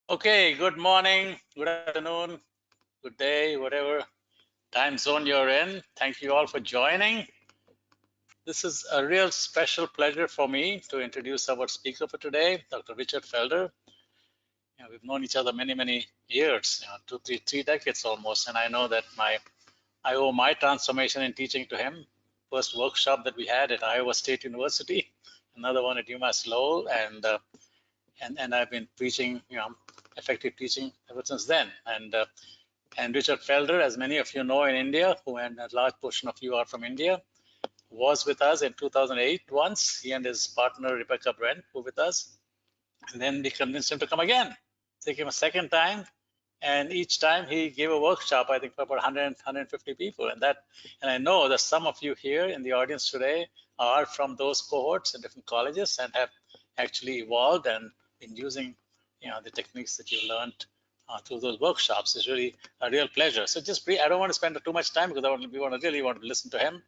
Okay, good morning, good afternoon, good day, whatever time zone you're in. Thank you all for joining. This is a real special pleasure for me to introduce our speaker for today, Dr. Richard Felder. We've known each other many years, three decades almost, and I know that I owe my transformation in teaching to him. First workshop that we had at Iowa State University, another one at UMass Lowell, and I've been preaching, effective teaching ever since then. And Richard Felder, as many of you know in India, and a large portion of you are from India, was with us in 2008 once. He and his partner Rebecca Brent were with us, and then we convinced him to come again. They came a second time, and each time he gave a workshop, I think for about 150 people. And I know that some of you here in the audience today are from those cohorts in different colleges and have actually evolved and been using the techniques that you learned through those workshops. Is really a real pleasure. So I don't want to spend too much time because we really want to listen to him.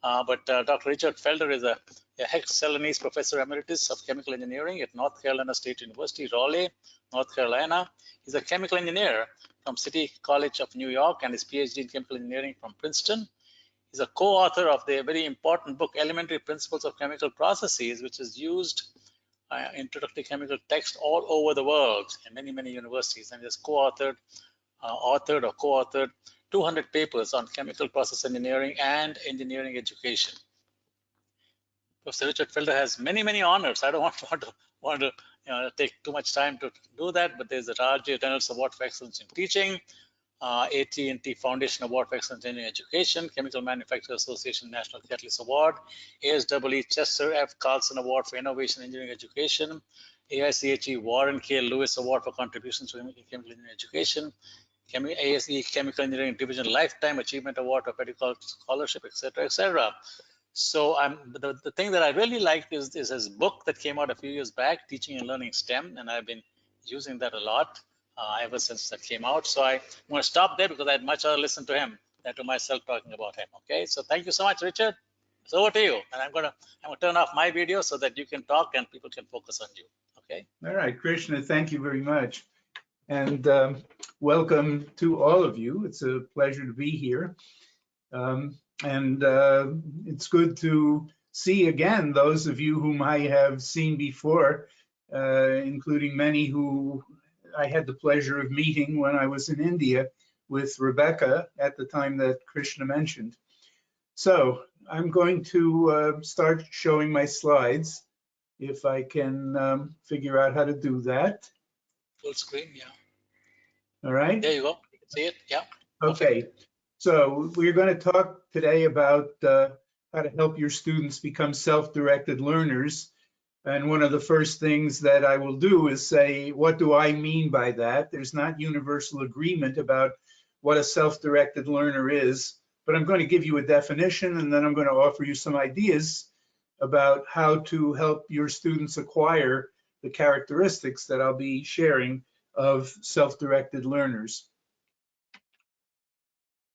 But Dr. Richard Felder is a Hex-Celanese Professor Emeritus of Chemical Engineering at North Carolina State University, Raleigh, North Carolina. He's a chemical engineer from City College of New York and his PhD in chemical engineering from Princeton. He's a co-author of the very important book, Elementary Principles of Chemical Processes, which is used introductory chemical text all over the world in many universities, and has co-authored, co-authored 200 papers on chemical process engineering and engineering education. Professor Richard Felder has many honors. I don't want to take too much time to do that, but there's the R.J. Reynolds Award for Excellence in Teaching, AT&T Foundation Award for Excellence in Education, Chemical Manufacturers Association National Catalyst Award, ASEE Chester F. Carlson Award for Innovation Engineering Education, AICHE Warren K. Lewis Award for Contributions to Chemical Engineering Education, ASE Chemical Engineering Division Lifetime Achievement Award for Pedagogical Scholarship, etc. So the thing that I really like is his book that came out a few years back, Teaching and Learning STEM, and I've been using that a lot ever since that came out. So I'm going to stop there because I'd much rather listen to him than to myself talking about him. Okay, so thank you so much, Richard. It's over to you, and I'm gonna turn off my video so that you can talk and people can focus on you. Okay. All right, Krishna, thank you very much, and welcome to all of you. It's a pleasure to be here, and it's good to see again those of you whom I have seen before, including many who I had the pleasure of meeting when I was in India with Rebecca at the time that Krishna mentioned. So I'm going to start showing my slides, if I can figure out how to do that. Full screen, yeah. All right. There you go. You can see it, yeah. Okay. Perfect. So we're going to talk today about how to help your students become self-directed learners. And one of the first things that I will do is say, what do I mean by that? There's not universal agreement about what a self-directed learner is, but I'm going to give you a definition, and then I'm going to offer you some ideas about how to help your students acquire the characteristics that I'll be sharing of self-directed learners.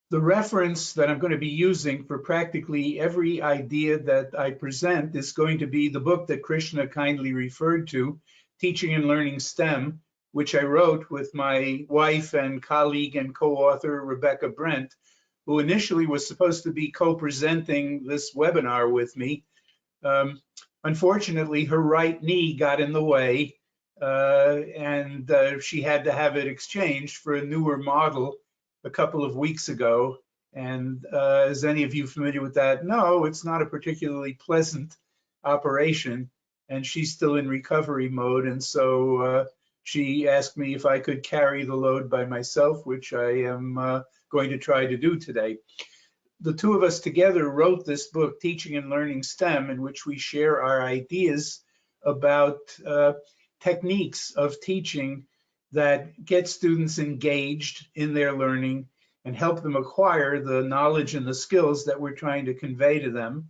The reference that I'm going to be using for practically every idea that I present is going to be the book that Krishna kindly referred to, Teaching and Learning STEM, which I wrote with my wife and colleague and co-author, Rebecca Brent, who initially was supposed to be co-presenting this webinar with me. Unfortunately, her right knee got in the way, and she had to have it exchanged for a newer model a couple of weeks ago. And as any of you familiar with that know, it's not a particularly pleasant operation, and she's still in recovery mode. And so she asked me if I could carry the load by myself, which I am going to try to do today. The two of us together wrote this book, Teaching and Learning STEM, in which we share our ideas about techniques of teaching that get students engaged in their learning and help them acquire the knowledge and the skills that we're trying to convey to them.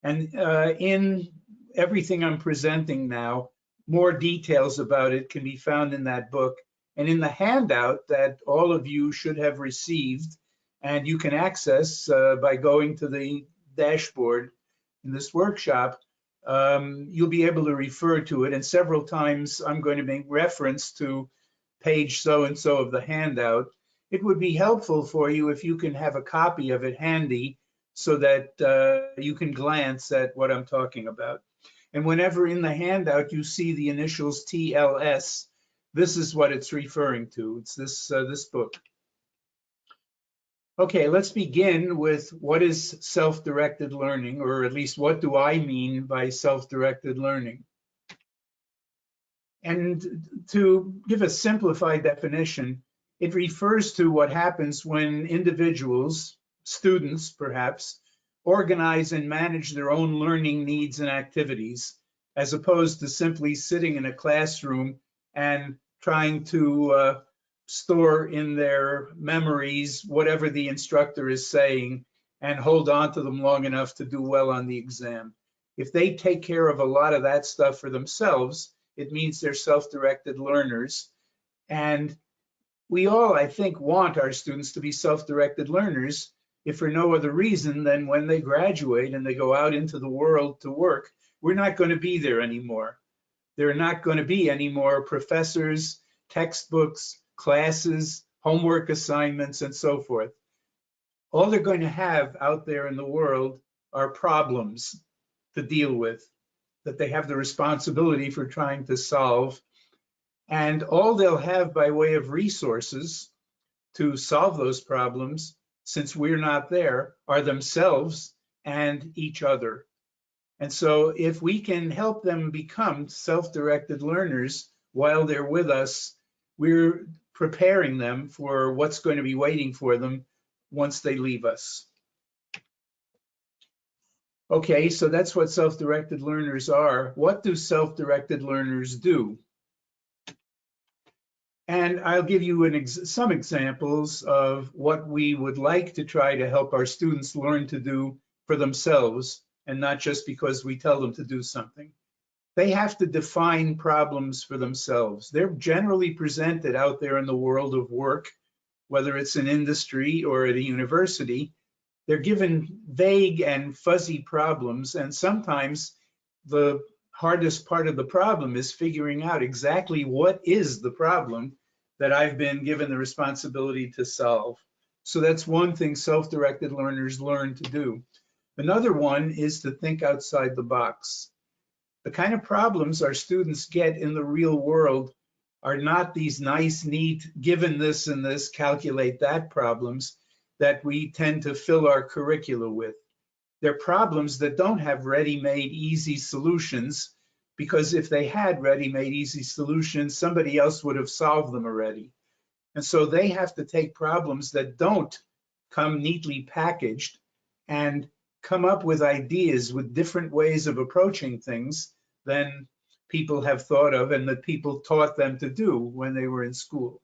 And in everything I'm presenting now, more details about it can be found in that book. And in the handout that all of you should have received, and you can access by going to the dashboard in this workshop, you'll be able to refer to it. And several times I'm going to make reference to page so-and-so of the handout. It would be helpful for you if you can have a copy of it handy so that you can glance at what I'm talking about. And whenever in the handout you see the initials TLS, this is what it's referring to. It's this book. Okay, let's begin with what is self-directed learning, or at least what do I mean by self-directed learning? And to give a simplified definition, it refers to what happens when individuals, students perhaps, organize and manage their own learning needs and activities, as opposed to simply sitting in a classroom and trying to store in their memories whatever the instructor is saying and hold on to them long enough to do well on the exam. If they take care of a lot of that stuff for themselves, it means they're self-directed learners. And we all, I think, want our students to be self-directed learners, if for no other reason than when they graduate and they go out into the world to work, we're not going to be there anymore. There are not going to be any more professors, textbooks, classes, homework assignments, and so forth. All they're going to have out there in the world are problems to deal with, that they have the responsibility for trying to solve. And all they'll have by way of resources to solve those problems, since we're not there, are themselves and each other. And so if we can help them become self-directed learners while they're with us, we're preparing them for what's going to be waiting for them once they leave us. Okay, so that's what self-directed learners are. What do self-directed learners do? And I'll give you some examples of what we would like to try to help our students learn to do for themselves, and not just because we tell them to do something. They have to define problems for themselves. They're generally presented out there in the world of work, whether it's an industry or at a university. They're given vague and fuzzy problems, and sometimes the hardest part of the problem is figuring out exactly what is the problem that I've been given the responsibility to solve. So that's one thing self-directed learners learn to do. Another one is to think outside the box. The kind of problems our students get in the real world are not these nice, neat, given this and this, calculate that problems that we tend to fill our curricula with. They're problems that don't have ready-made easy solutions, because if they had ready-made easy solutions, somebody else would have solved them already. And so they have to take problems that don't come neatly packaged and come up with ideas with different ways of approaching things than people have thought of and that people taught them to do when they were in school.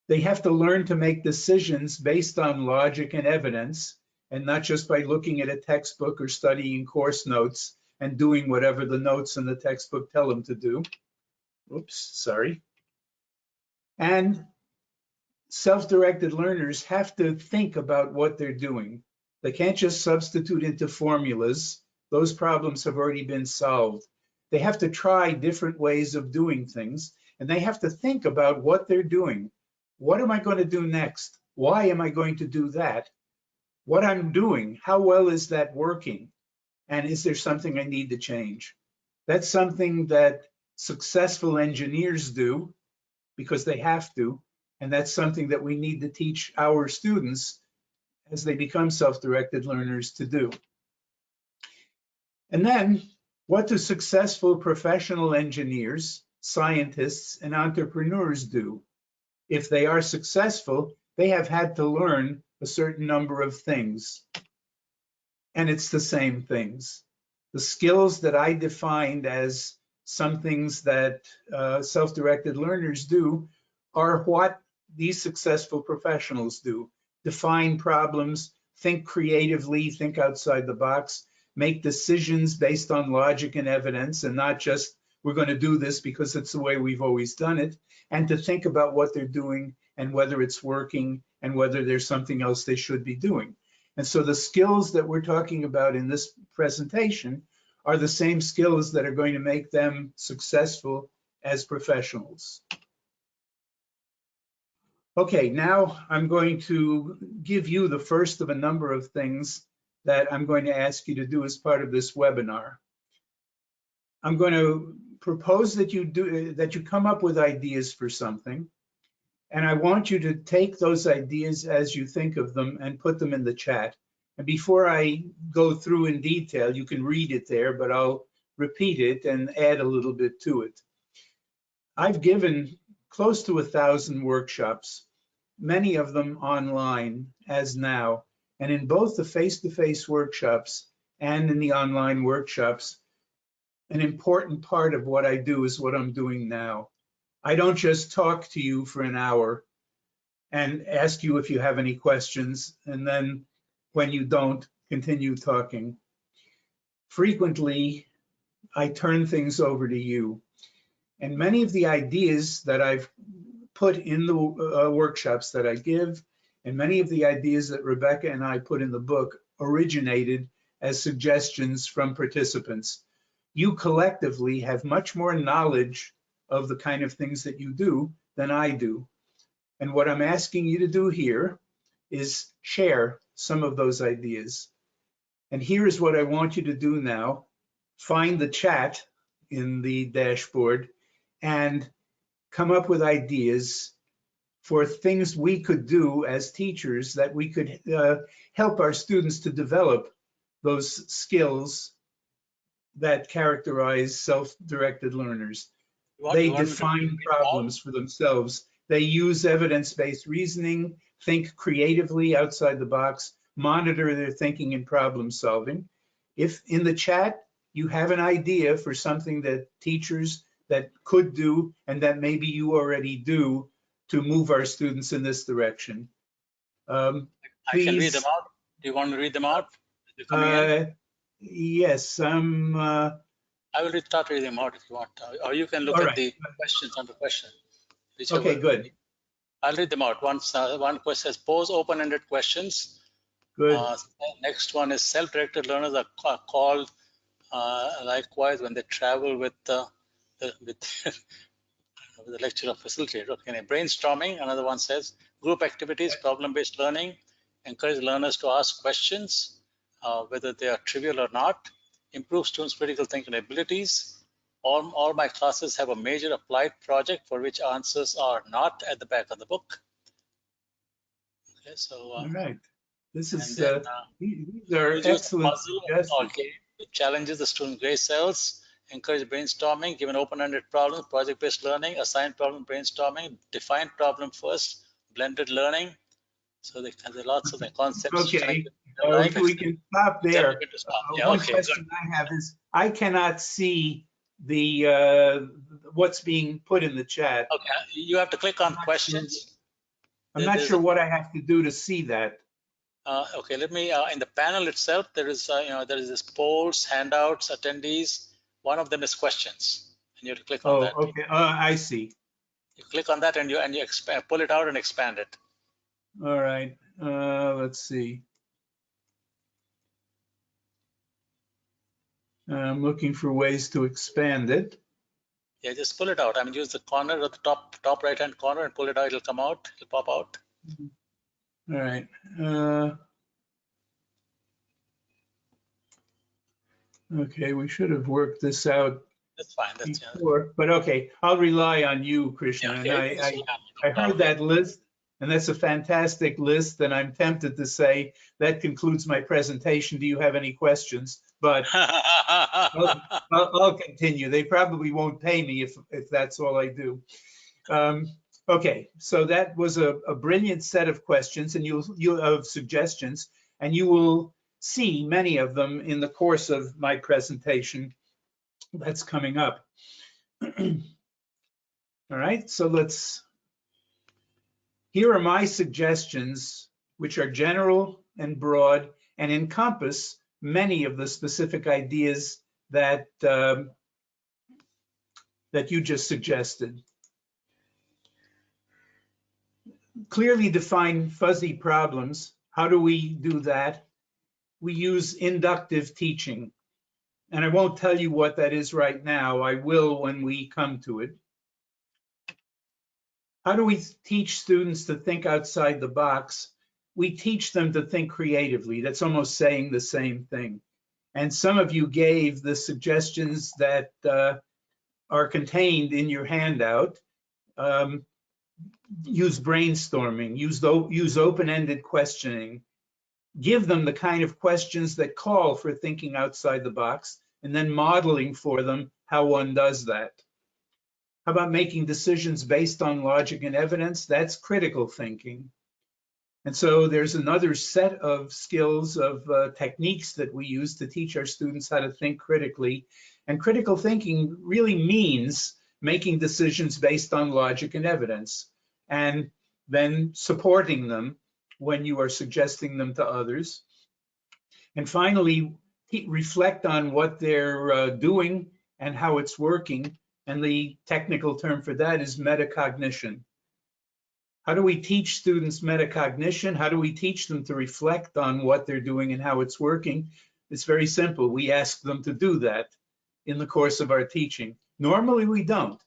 They have to learn to make decisions based on logic and evidence, and not just by looking at a textbook or studying course notes and doing whatever the notes in the textbook tell them to do. Oops, sorry. And self-directed learners have to think about what they're doing. They can't just substitute into formulas. Those problems have already been solved. They have to try different ways of doing things, and they have to think about what they're doing. What am I going to do next? Why am I going to do that? What I'm doing, how well is that working? And is there something I need to change? That's something that successful engineers do because they have to, and that's something that we need to teach our students as they become self-directed learners to do. And then, what do successful professional engineers, scientists, and entrepreneurs do? If they are successful, they have had to learn a certain number of things. And it's the same things. The skills that I defined as some things that self-directed learners do are what these successful professionals do. Define problems, think creatively, think outside the box, make decisions based on logic and evidence, and not just, we're going to do this because it's the way we've always done it, and to think about what they're doing and whether it's working and whether there's something else they should be doing. And so the skills that we're talking about in this presentation are the same skills that are going to make them successful as professionals. Okay, now I'm going to give you the first of a number of things that I'm going to ask you to do as part of this webinar. I'm going to propose that you come up with ideas for something, and I want you to take those ideas as you think of them and put them in the chat. And before I go through in detail, you can read it there, but I'll repeat it and add a little bit to it. I've given close to 1,000 workshops, many of them online as now. And in both the face-to-face workshops and in the online workshops, an important part of what I do is what I'm doing now. I don't just talk to you for an hour and ask you if you have any questions, and then when you don't, continue talking. Frequently, I turn things over to you. And many of the ideas that I've put in the workshops that I give, and many of the ideas that Rebecca and I put in the book originated as suggestions from participants. You collectively have much more knowledge of the kind of things that you do than I do. And what I'm asking you to do here is share some of those ideas. And here is what I want you to do now. Find the chat in the dashboard and come up with ideas for things we could do as teachers that we could help our students to develop those skills that characterize self-directed learners. They define problems for themselves. They use evidence-based reasoning, think creatively outside the box, monitor their thinking and problem solving. If in the chat you have an idea for something that teachers that could do and that maybe you already do to move our students in this direction. I can read them out. Do you want to read them out? Yes, I will start reading them out if you want, or you can look at the questions on the question. Okay, good. I'll read them out. One question says, pose open-ended questions. Good. Next one is self-directed learners are called likewise when they travel with the lecturer facilitator. Okay, brainstorming. Another one says group activities, problem-based learning, encourage learners to ask questions, whether they are trivial or not, improve students' critical thinking abilities. All my classes have a major applied project for which answers are not at the back of the book. Okay, so all right. This is then, these are excellent suggestions. Okay, it challenges the student gray cells, encourage brainstorming, given open-ended problems, project-based learning, assign problem brainstorming, define problem first, blended learning. So there are lots of the concepts. Okay, we can stop there. One question I have is, I cannot see the what's being put in the chat. Okay, you have to click on questions. I'm not sure what I have to do to see that. Okay, let me, in the panel itself, there is this polls, handouts, attendees. One of them is questions, and you have to click on that. Okay, I see. You click on that and you pull it out and expand it. All right, let's see. I'm looking for ways to expand it. Yeah, just pull it out. I mean, use the corner of the top right-hand corner and pull it out. It'll come out. It'll pop out. All right. Okay, we should have worked this out. That's fine. Before, but okay, I'll rely on you, Krishna. Yeah, okay. And I heard that list, and that's a fantastic list. And I'm tempted to say that concludes my presentation. Do you have any questions? But I'll continue. They probably won't pay me if that's all I do. Okay, so that was a brilliant set of questions and of suggestions, and you will see many of them in the course of my presentation that's coming up. All right, so here are my suggestions, which are general and broad and encompass many of the specific ideas that that you just suggested. Clearly define fuzzy problems. How do we do that? We use inductive teaching. And I won't tell you what that is right now. I will when we come to it. How do we teach students to think outside the box? We teach them to think creatively. That's almost saying the same thing. And some of you gave the suggestions that are contained in your handout. Use brainstorming, use open-ended questioning, give them the kind of questions that call for thinking outside the box, and then modeling for them how one does that. How about making decisions based on logic and evidence? That's critical thinking. And so there's another set of skills, of techniques that we use to teach our students how to think critically. And critical thinking really means making decisions based on logic and evidence, and then supporting them when you are suggesting them to others. And finally, reflect on what they're doing and how it's working. And the technical term for that is metacognition. How do we teach students metacognition? How do we teach them to reflect on what they're doing and how it's working? It's very simple. We ask them to do that in the course of our teaching. Normally, we don't.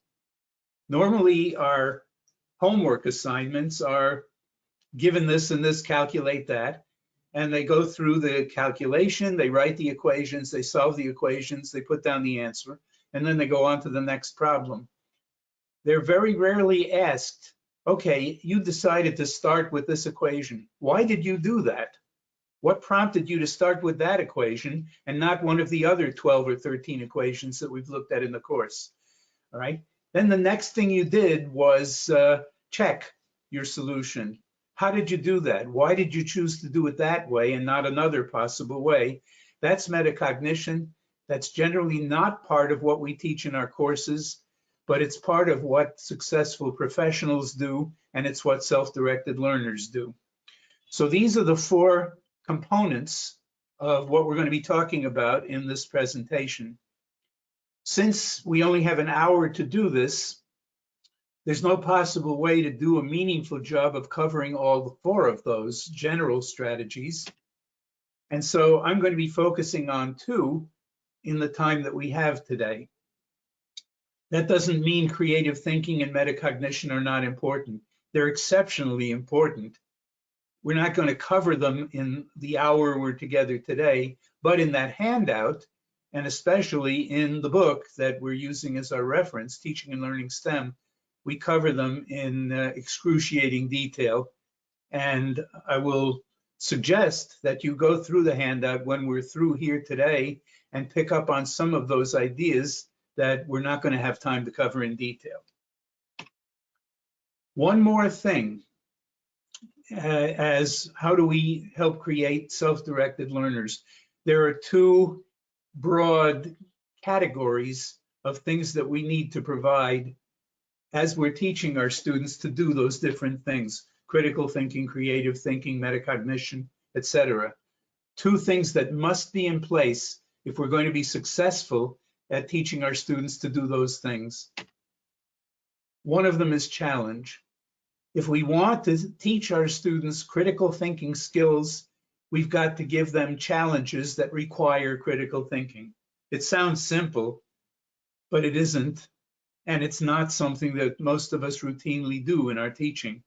Normally, our homework assignments are given this and this, calculate that. And they go through the calculation, they write the equations, they solve the equations, they put down the answer, and then they go on to the next problem. They're very rarely asked, okay, you decided to start with this equation. Why did you do that? What prompted you to start with that equation and not one of the other 12 or 13 equations that we've looked at in the course? All right. Then the next thing you did was check your solution. How did you do that? Why did you choose to do it that way and not another possible way? That's metacognition. That's generally not part of what we teach in our courses, but it's part of what successful professionals do, and it's what self-directed learners do. So these are the 4 components of what we're going to be talking about in this presentation. Since we only have an hour to do this, there's no possible way to do a meaningful job of covering all 4 of those general strategies. And so I'm going to be focusing on 2 in the time that we have today. That doesn't mean creative thinking and metacognition are not important. They're exceptionally important. We're not going to cover them in the hour we're together today, but in that handout, and especially in the book that we're using as our reference, Teaching and Learning STEM, we cover them in excruciating detail. And I will suggest that you go through the handout when we're through here today and pick up on some of those ideas that we're not going to have time to cover in detail. One more thing, as how do we help create self-directed learners? There are 2 broad categories of things that we need to provide as we're teaching our students to do those different things: critical thinking, creative thinking, metacognition, etc. 2 things that must be in place if we're going to be successful at teaching our students to do those things. One of them is challenge. If we want to teach our students critical thinking skills, we've got to give them challenges that require critical thinking. It sounds simple, but it isn't. And it's not something that most of us routinely do in our teaching.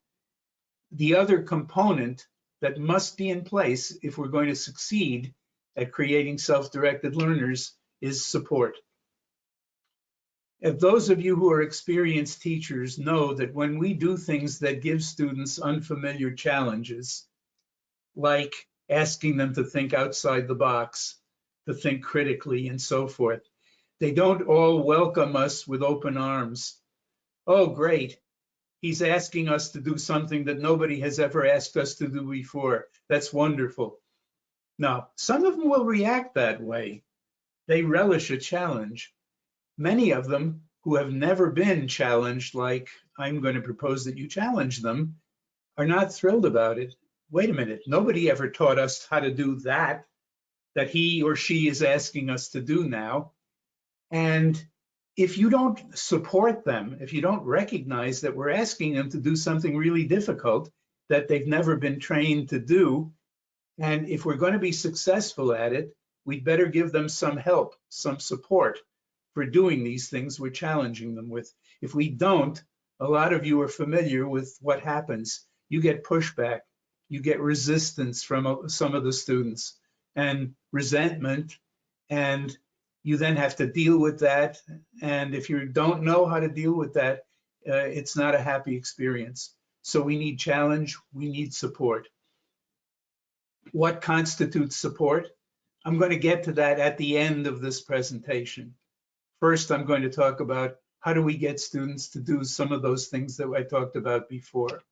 The other component that must be in place if we're going to succeed at creating self-directed learners is support. If those of you who are experienced teachers know that when we do things that give students unfamiliar challenges, like asking them to think outside the box, to think critically, and so forth, they don't all welcome us with open arms. Oh, great. He's asking us to do something that nobody has ever asked us to do before. That's wonderful. Now, some of them will react that way. They relish a challenge. Many of them who have never been challenged, like I'm going to propose that you challenge them, are not thrilled about it. Wait a minute, nobody ever taught us how to do that he or she is asking us to do now. And if you don't support them, if you don't recognize that we're asking them to do something really difficult that they've never been trained to do, and if we're going to be successful at it, we'd better give them some help, some support for doing these things we're challenging them with. If we don't, a lot of you are familiar with what happens. You get pushback, you get resistance from some of the students and resentment, and you then have to deal with that. And if you don't know how to deal with that, it's not a happy experience. So we need challenge, we need support. What constitutes support? I'm going to get to that at the end of this presentation. First, I'm going to talk about how do we get students to do some of those things that I talked about before.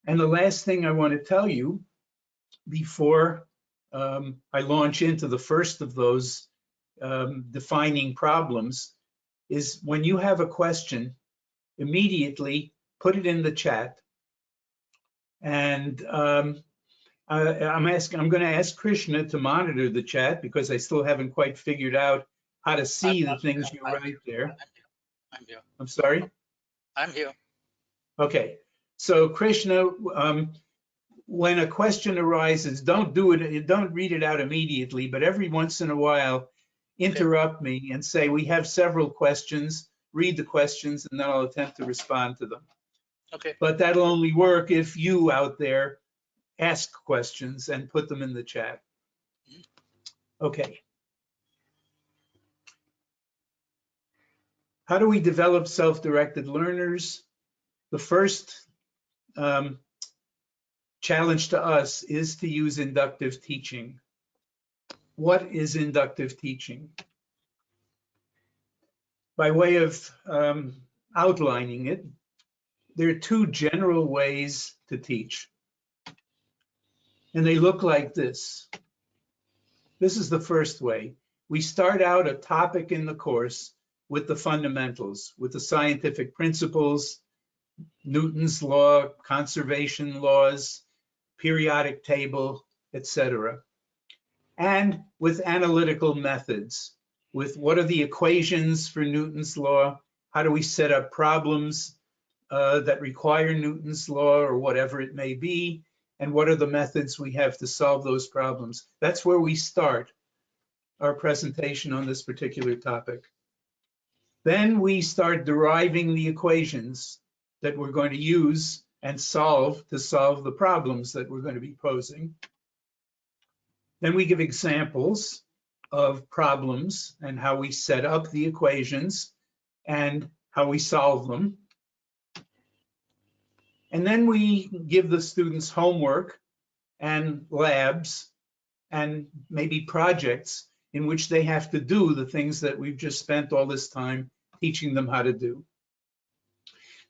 And the last thing I want to tell you before I launch into the first of those defining problems is when you have a question, immediately put it in the chat. And I'm going to ask Krishna to monitor the chat because I still haven't quite figured out how to see the things you write there. I'm here. I'm sorry? I'm here. Okay. So Krishna, when a question arises, don't read it out immediately, but every once in a while, interrupt me and say, we have several questions, read the questions, and then I'll attempt to respond to them. Okay. But that'll only work if you out there ask questions and put them in the chat. Okay. How do we develop self-directed learners? The first challenge to us is to use inductive teaching. What is inductive teaching? By way of outlining it, there are two general ways to teach. And they look like this. This is the first way. We start out a topic in the course with the fundamentals, with the scientific principles, Newton's law, conservation laws, periodic table, etc. And with analytical methods, with what are the equations for Newton's law, how do we set up problems that require Newton's law or whatever it may be, and what are the methods we have to solve those problems. That's where we start our presentation on this particular topic. Then we start deriving the equations that we're going to use and solve to solve the problems that we're going to be posing. Then we give examples of problems and how we set up the equations and how we solve them. And then we give the students homework and labs and maybe projects in which they have to do the things that we've just spent all this time teaching them how to do.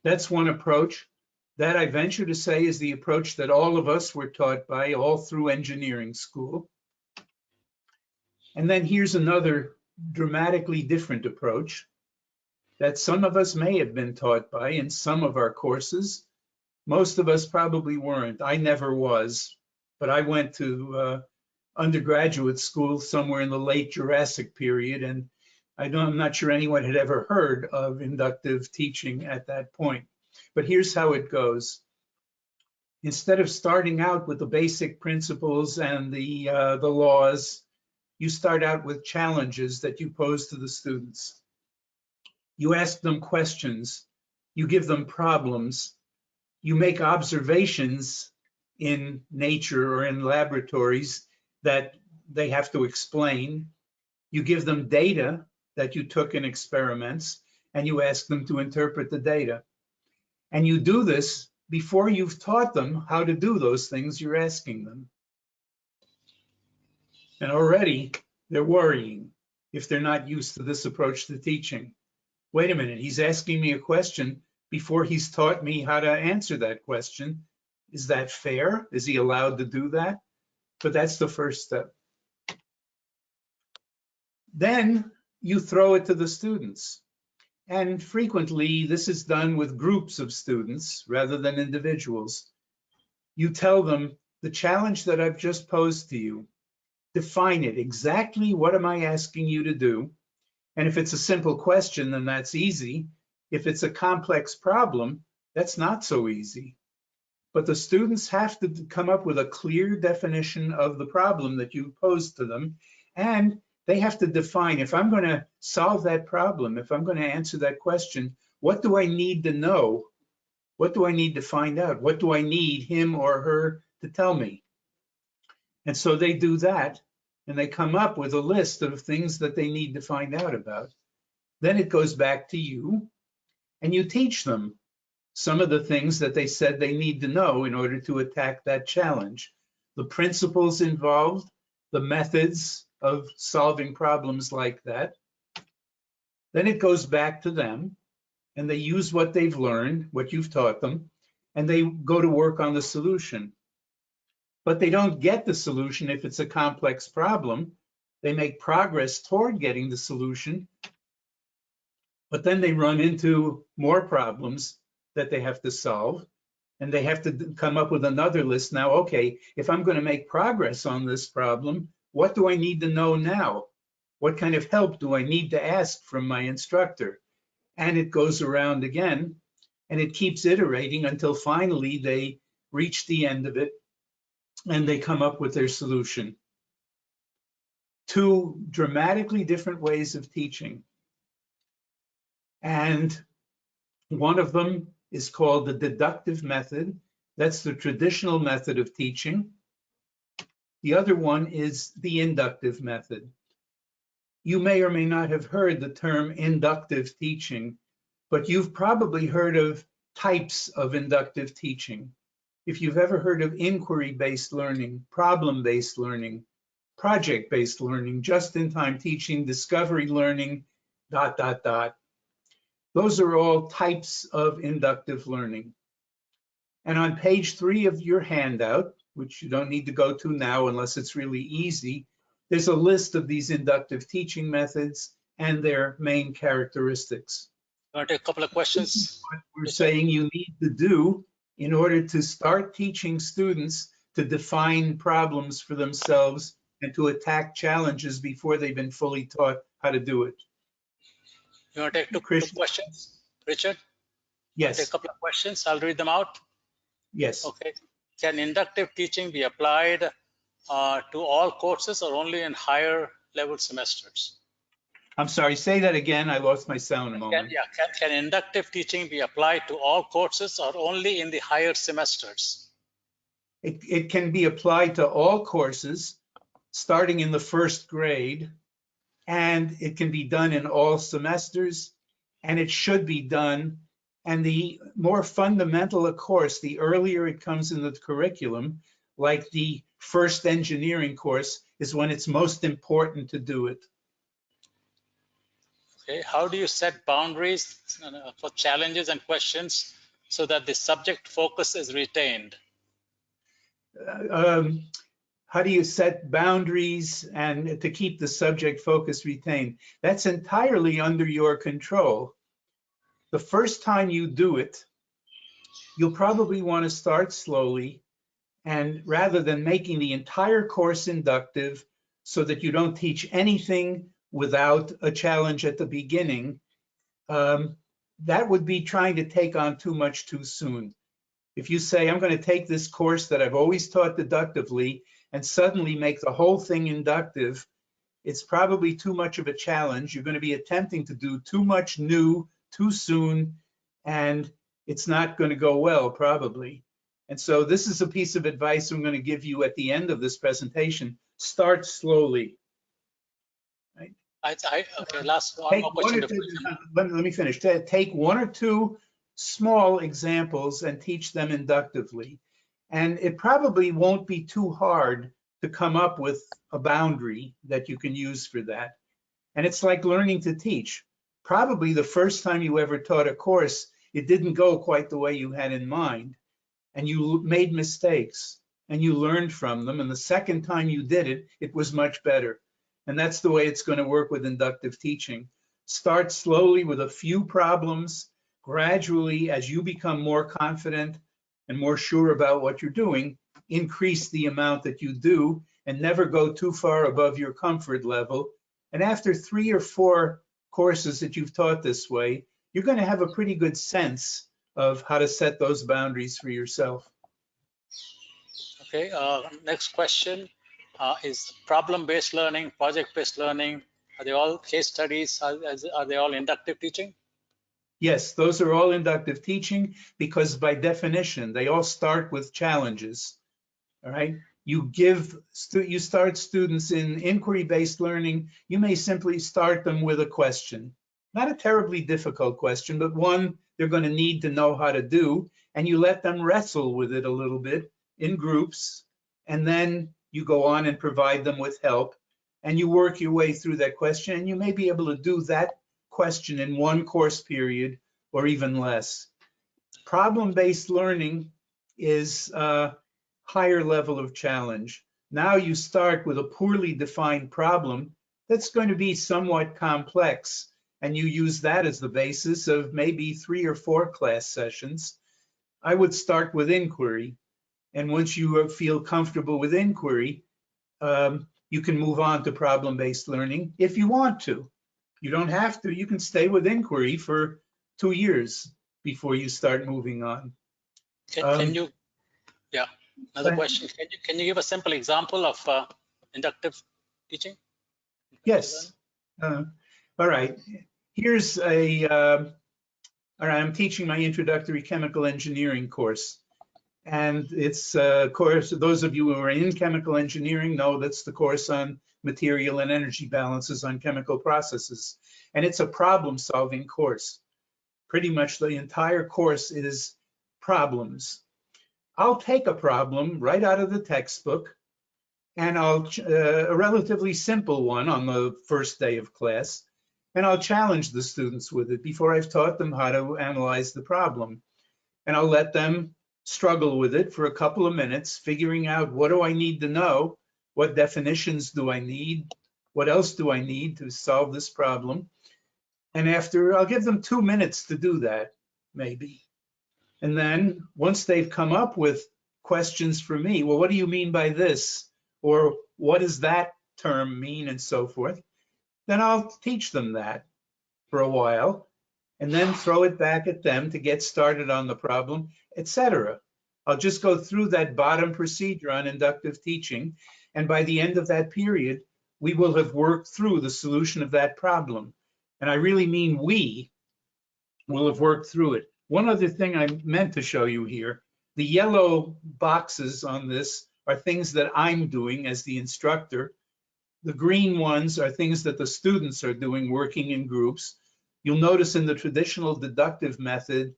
That's one approach. That, I venture to say, is the approach that all of us were taught by all through engineering school. And then here's another dramatically different approach that some of us may have been taught by in some of our courses. Most of us probably weren't. I never was, but I went to undergraduate school somewhere in the late Jurassic period, and I'm not sure anyone had ever heard of inductive teaching at that point. But here's how it goes. Instead of starting out with the basic principles and the laws, you start out with challenges that you pose to the students. You ask them questions, you give them problems, you make observations in nature or in laboratories that they have to explain. You give them data that you took in experiments, and you ask them to interpret the data. And you do this before you've taught them how to do those things you're asking them. And already they're worrying if they're not used to this approach to teaching. Wait a minute, he's asking me a question before he's taught me how to answer that question. Is that fair? Is he allowed to do that? But that's the first step. Then you throw it to the students. And frequently, this is done with groups of students rather than individuals. You tell them the challenge that I've just posed to you. Define it. Exactly what am I asking you to do? And if it's a simple question, then that's easy. If it's a complex problem, that's not so easy. But the students have to come up with a clear definition of the problem that you posed to them, And they have to define, if I'm going to solve that problem, if I'm going to answer that question, what do I need to know? What do I need to find out? What do I need him or her to tell me? And so they do that, and they come up with a list of things that they need to find out about. Then it goes back to you, and you teach them some of the things that they said they need to know in order to attack that challenge. The principles involved, the methods of solving problems like that. Then it goes back to them, and they use what they've learned, what you've taught them, and they go to work on the solution. But they don't get the solution if it's a complex problem. They make progress toward getting the solution, but then they run into more problems that they have to solve, and they have to come up with another list. Now, okay, if I'm going to make progress on this problem, what do I need to know now? What kind of help do I need to ask from my instructor? And it goes around again, and it keeps iterating until finally they reach the end of it and they come up with their solution. Two dramatically different ways of teaching. And one of them is called the deductive method. That's the traditional method of teaching. The other one is the inductive method. You may or may not have heard the term inductive teaching, but you've probably heard of types of inductive teaching. If you've ever heard of inquiry-based learning, problem-based learning, project-based learning, just-in-time teaching, discovery learning, ... Those are all types of inductive learning. And on page 3 of your handout, which you don't need to go to now unless it's really easy, there's a list of these inductive teaching methods and their main characteristics. You want to take a couple of questions? What we're saying you need to do in order to start teaching students to define problems for themselves and to attack challenges before they've been fully taught how to do it. You want to take two questions, Richard? Yes. Take a couple of questions. I'll read them out. Yes. Okay. Can inductive teaching be applied to all courses or only in higher level semesters? I'm sorry, say that again. I lost my sound a moment. Can inductive teaching be applied to all courses or only in the higher semesters? It can be applied to all courses starting in the first grade, and it can be done in all semesters, and it should be done. And the more fundamental a course, the earlier it comes in the curriculum, like the first engineering course, is when it's most important to do it. Okay, how do you set boundaries for challenges and questions so that the subject focus is retained? How do you set boundaries and to keep the subject focus retained? That's entirely under your control. The first time you do it, you'll probably want to start slowly, and rather than making the entire course inductive so that you don't teach anything without a challenge at the beginning, that would be trying to take on too much too soon. If you say, I'm going to take this course that I've always taught deductively and suddenly make the whole thing inductive, it's probably too much of a challenge. You're going to be attempting to do too much new too soon, and it's not going to go well, probably. And so this is a piece of advice I'm going to give you at the end of this presentation. Start slowly. Right? Okay, last one more question. Let me finish. Take one or two small examples and teach them inductively. And it probably won't be too hard to come up with a boundary that you can use for that. And it's like learning to teach. Probably the first time you ever taught a course, it didn't go quite the way you had in mind. And you made mistakes and you learned from them. And the second time you did it, it was much better. And that's the way it's going to work with inductive teaching. Start slowly with a few problems. Gradually, as you become more confident and more sure about what you're doing, increase the amount that you do and never go too far above your comfort level. And after 3 or 4 courses that you've taught this way, you're going to have a pretty good sense of how to set those boundaries for yourself. Okay, next question. Is problem-based learning, project-based learning, are they all case studies? Are they all inductive teaching? Yes, those are all inductive teaching because by definition, they all start with challenges. All right. You start students in inquiry-based learning. You may simply start them with a question, not a terribly difficult question, but one they're going to need to know how to do. And you let them wrestle with it a little bit in groups. And then you go on and provide them with help. And you work your way through that question. And you may be able to do that question in one course period or even less. Problem-based learning is higher level of challenge. Now you start with a poorly defined problem that's going to be somewhat complex, and you use that as the basis of maybe 3 or 4 class sessions. I would start with inquiry, and once you feel comfortable with inquiry, you can move on to problem-based learning if you want to. You don't have to. You can stay with inquiry for 2 years before you start moving on. Can you, yeah, another question. Can you give a simple example of inductive teaching? Yes. All right. Here's a, all right, I'm teaching my introductory chemical engineering course. And it's a course, those of you who are in chemical engineering know that's the course on material and energy balances on chemical processes. And it's a problem-solving course. Pretty much the entire course is problems. I'll take a problem right out of the textbook, and I'll a relatively simple one on the first day of class, and I'll challenge the students with it before I've taught them how to analyze the problem. And I'll let them struggle with it for a couple of minutes, figuring out what do I need to know, what definitions do I need, what else do I need to solve this problem. And after, I'll give them 2 minutes to do that, maybe. And then once they've come up with questions for me, well, what do you mean by this? Or what does that term mean, and so forth, then I'll teach them that for a while and then throw it back at them to get started on the problem, etc. I'll just go through that bottom procedure on inductive teaching. And by the end of that period, we will have worked through the solution of that problem. And I really mean we will have worked through it. One other thing I meant to show you here, the yellow boxes on this are things that I'm doing as the instructor. The green ones are things that the students are doing, working in groups. You'll notice in the traditional deductive method,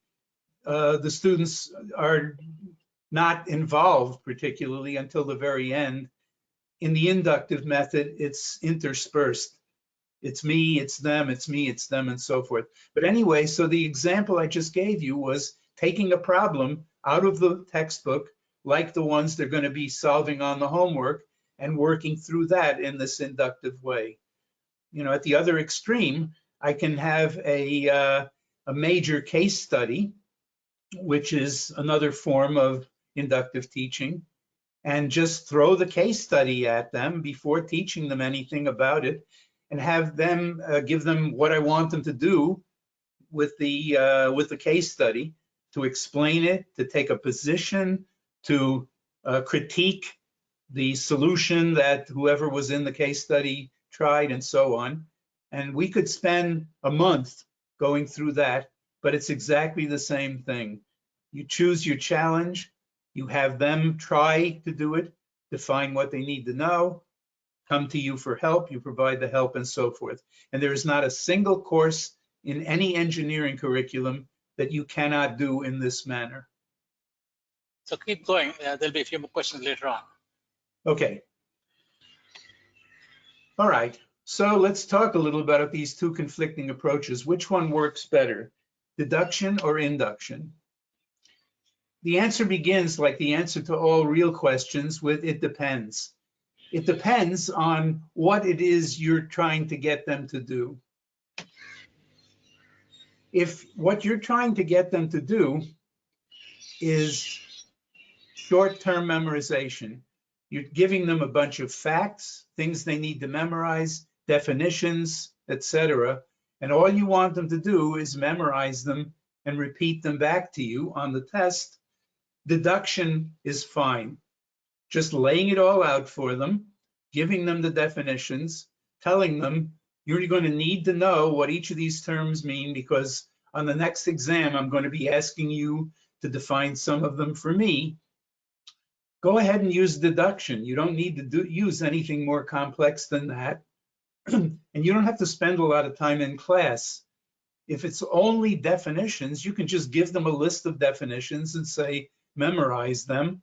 the students are not involved particularly until the very end. In the inductive method, it's interspersed. It's me, it's them, it's me, it's them, and so forth. But anyway, so the example I just gave you was taking a problem out of the textbook, like the ones they're going to be solving on the homework, and working through that in this inductive way. You know, at the other extreme, I can have a major case study, which is another form of inductive teaching, and just throw the case study at them before teaching them anything about it, and have them give them what I want them to do with the case study, to explain it, to take a position, to critique the solution that whoever was in the case study tried, and so on. And we could spend a month going through that, but it's exactly the same thing. You choose your challenge, you have them try to do it, define what they need to know, come to you for help, you provide the help, and so forth. And there is not a single course in any engineering curriculum that you cannot do in this manner. So keep going. There'll be a few more questions later on. Okay. All right. So let's talk a little about these two conflicting approaches. Which one works better, deduction or induction? The answer begins, like the answer to all real questions, with it depends. It depends on what it is you're trying to get them to do. If what you're trying to get them to do is short-term memorization, you're giving them a bunch of facts, things they need to memorize, definitions, etc., and all you want them to do is memorize them and repeat them back to you on the test, deduction is fine. Just laying it all out for them, giving them the definitions, telling them you're going to need to know what each of these terms mean, because on the next exam, I'm going to be asking you to define some of them for me. Go ahead and use deduction. You don't need to use anything more complex than that. And you don't have to spend a lot of time in class. If it's only definitions, you can just give them a list of definitions and say, memorize them,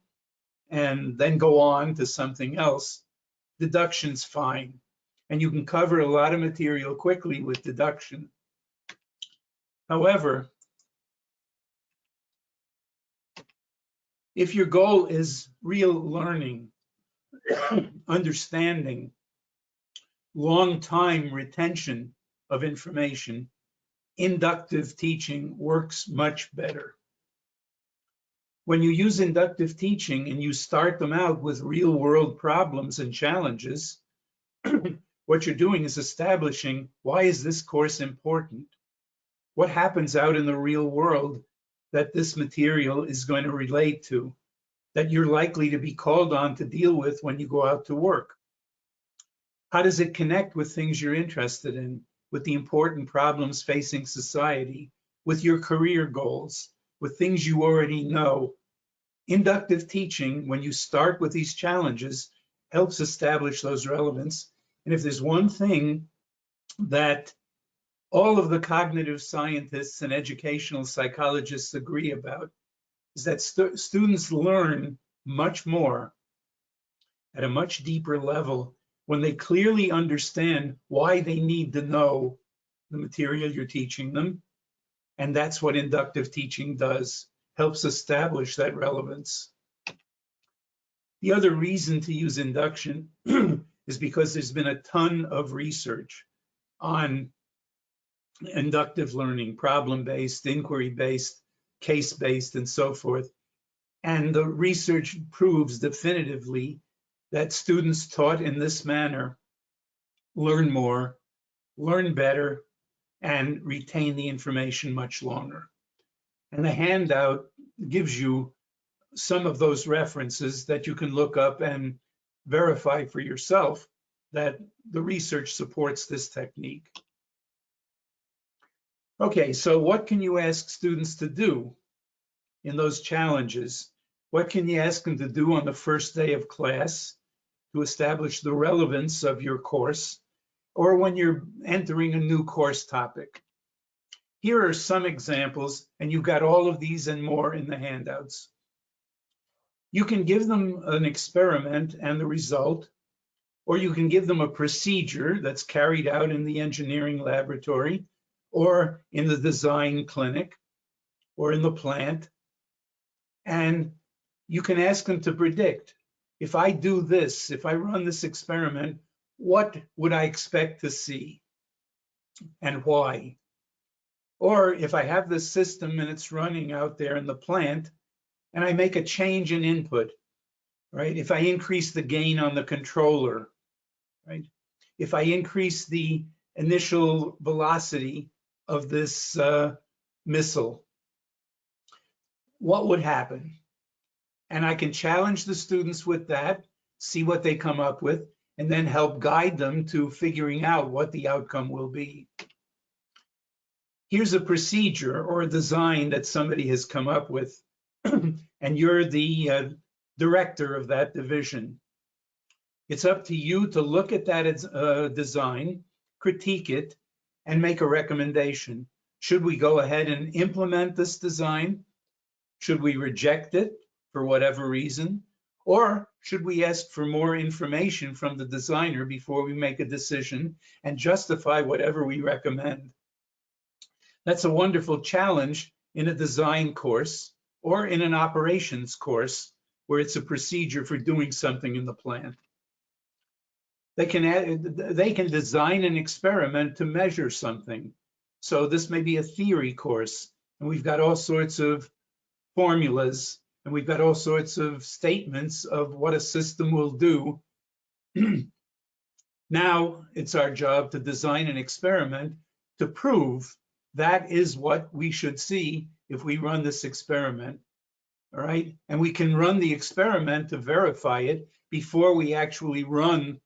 and then go on to something else. Deduction's fine. And you can cover a lot of material quickly with deduction. However, if your goal is real learning, understanding, long-time retention of information, inductive teaching works much better. When you use inductive teaching and you start them out with real-world problems and challenges, what you're doing is establishing, why is this course important? What happens out in the real world that this material is going to relate to, that you're likely to be called on to deal with when you go out to work? How does it connect with things you're interested in, with the important problems facing society, with your career goals, with things you already know? Inductive teaching, when you start with these challenges, helps establish those relevance. And if there's one thing that all of the cognitive scientists and educational psychologists agree about, is that students learn much more at a much deeper level when they clearly understand why they need to know the material you're teaching them. And that's what inductive teaching does, helps establish that relevance. The other reason to use induction is because there's been a ton of research on inductive learning, problem-based, inquiry-based, case-based, and so forth. And the research proves definitively that students taught in this manner learn more, learn better, and retain the information much longer. And the handout gives you some of those references that you can look up and verify for yourself that the research supports this technique. Okay, so what can you ask students to do in those challenges? What can you ask them to do on the first day of class to establish the relevance of your course, or when you're entering a new course topic? Here are some examples, and you've got all of these and more in the handouts. You can give them an experiment and the result, or you can give them a procedure that's carried out in the engineering laboratory, or in the design clinic, or in the plant. And you can ask them to predict, if I do this, if I run this experiment, what would I expect to see and why? Or if I have this system and it's running out there in the plant, and I make a change in input, right? If I increase the gain on the controller, right? If I increase the initial velocity of this missile, what would happen? And I can challenge the students with that, see what they come up with, and then help guide them to figuring out what the outcome will be. Here's a procedure or a design that somebody has come up with, and you're the director of that division. It's up to you to look at that design, critique it, and make a recommendation. Should we go ahead and implement this design? Should we reject it for whatever reason? Or should we ask for more information from the designer before we make a decision and justify whatever we recommend? That's a wonderful challenge in a design course or in an operations course where it's a procedure for doing something in the plant. They can design an experiment to measure something. So this may be a theory course, and we've got all sorts of formulas, and we've got all sorts of statements of what a system will do. Now it's our job to design an experiment to prove that is what we should see if we run this experiment, all right? And we can run the experiment to verify it before we actually run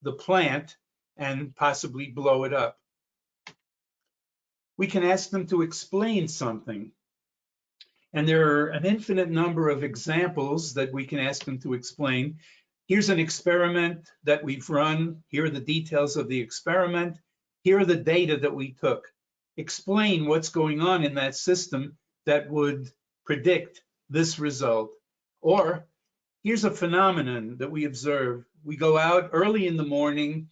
the plant and possibly blow it up. We can ask them to explain something. And there are an infinite number of examples that we can ask them to explain. Here's an experiment that we've run. Here are the details of the experiment. Here are the data that we took. Explain what's going on in that system that would predict this result. Or here's a phenomenon that we observe. We go out early in the morning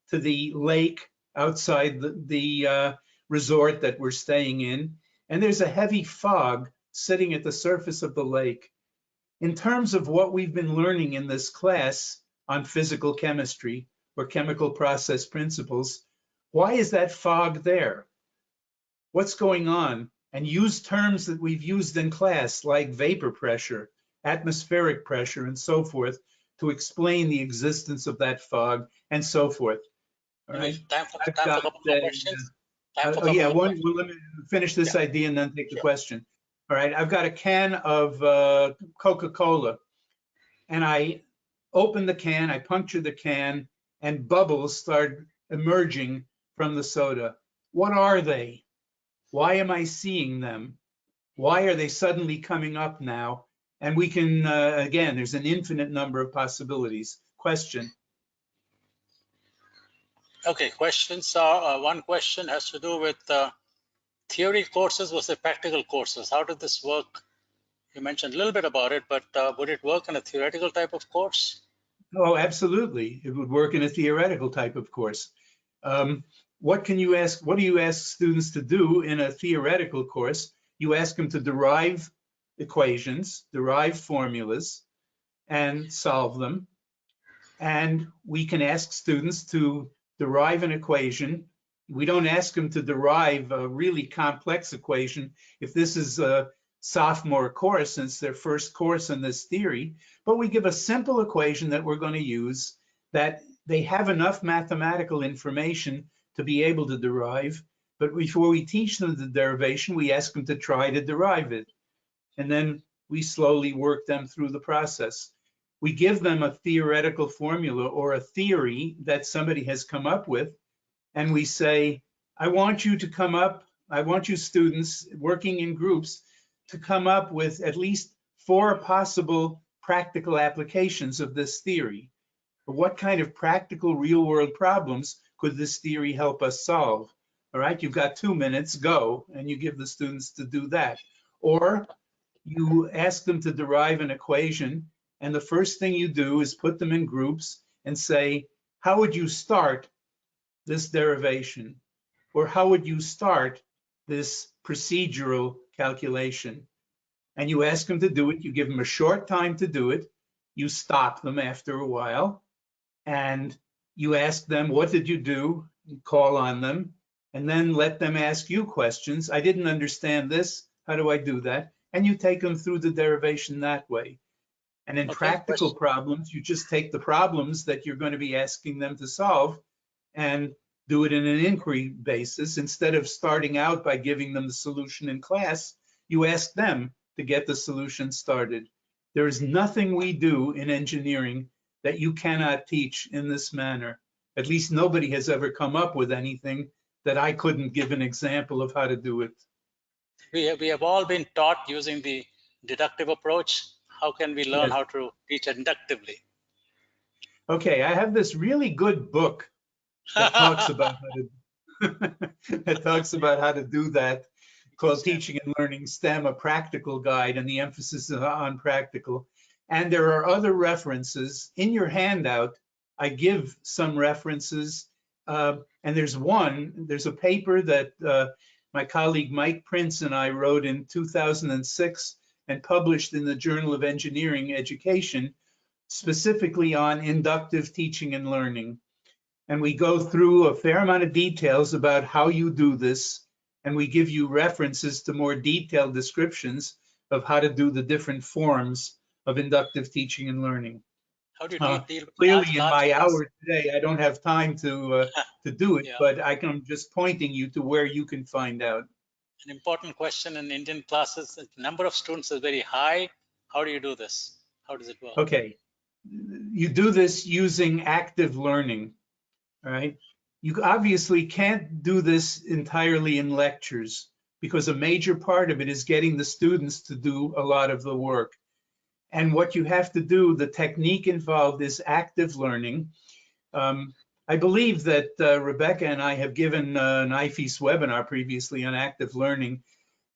to the lake outside the resort that we're staying in, and there's a heavy fog sitting at the surface of the lake. In terms of what we've been learning in this class on physical chemistry or chemical process principles, why is that fog there? What's going on? And use terms that we've used in class like vapor pressure, atmospheric pressure, and so forth to explain the existence of that fog and so forth. All right. Time for I've a got couple more questions. Time for a oh yeah, couple more questions. well, let me finish this idea and then take the Sure. question. All right, I've got a can of Coca-Cola, and I open the can, I puncture the can, and bubbles start emerging from the soda. What are they? Why am I seeing them? Why are they suddenly coming up now? And we can, again, there's an infinite number of possibilities. Question. Okay, questions are, one question has to do with theory courses versus practical courses. How did this work? You mentioned a little bit about it, but would it work in a theoretical type of course? Oh, absolutely. It would work in a theoretical type of course. What do you ask students to do in a theoretical course? You ask them to derive equations, derive formulas, and solve them. And we can ask students to derive an equation. We don't ask them to derive a really complex equation if this is a sophomore course, since their first course in this theory, but we give a simple equation that we're going to use that they have enough mathematical information to be able to derive. But before we teach them the derivation, we ask them to try to derive it. And then we slowly work them through the process. We give them a theoretical formula or a theory that somebody has come up with, and we say, I want you students working in groups to come up with at least 4 possible practical applications of this theory. What kind of practical real world problems could this theory help us solve? All right, you've got 2 minutes, go, and you give the students to do that. Or you ask them to derive an equation, and the first thing you do is put them in groups and say, how would you start this derivation? Or how would you start this procedural calculation? And you ask them to do it. You give them a short time to do it. You stop them after a while, and you ask them, what did you do? You call on them, and then let them ask you questions. I didn't understand this. How do I do that? And you take them through the derivation that way. And in practical problems, you just take the problems that you're going to be asking them to solve and do it in an inquiry basis. Instead of starting out by giving them the solution in class, you ask them to get the solution started. There is nothing we do in engineering that you cannot teach in this manner. At least nobody has ever come up with anything that I couldn't give an example of how to do it. We have all been taught using the deductive approach. How can we learn how to teach inductively? Okay, I have this really good book that talks about how to do that, called Teaching and Learning STEM, a practical guide, and the emphasis is on practical. And there are other references in your handout. I give some references, and there's a paper that my colleague Mike Prince and I wrote in 2006 and published in the Journal of Engineering Education, specifically on inductive teaching and learning. And we go through a fair amount of details about how you do this, and we give you references to more detailed descriptions of how to do the different forms of inductive teaching and learning. How do you deal with clearly, in my hour today, I don't have time to do it, but I'm just pointing you to where you can find out. An important question in Indian classes, the number of students is very high. How do you do this? How does it work? Okay, you do this using active learning, all right? You obviously can't do this entirely in lectures because a major part of it is getting the students to do a lot of the work. And what you have to do, the technique involved is active learning. I believe that Rebecca and I have given an IFES webinar previously on active learning.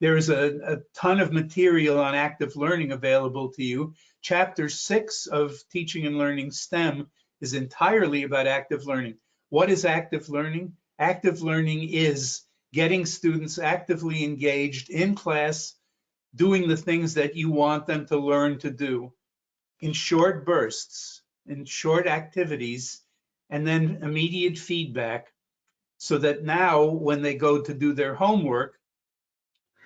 There is a ton of material on active learning available to you. Chapter 6 of Teaching and Learning STEM is entirely about active learning. What is active learning? Active learning is getting students actively engaged in class, doing the things that you want them to learn to do in short bursts, in short activities, and then immediate feedback, so that now when they go to do their homework,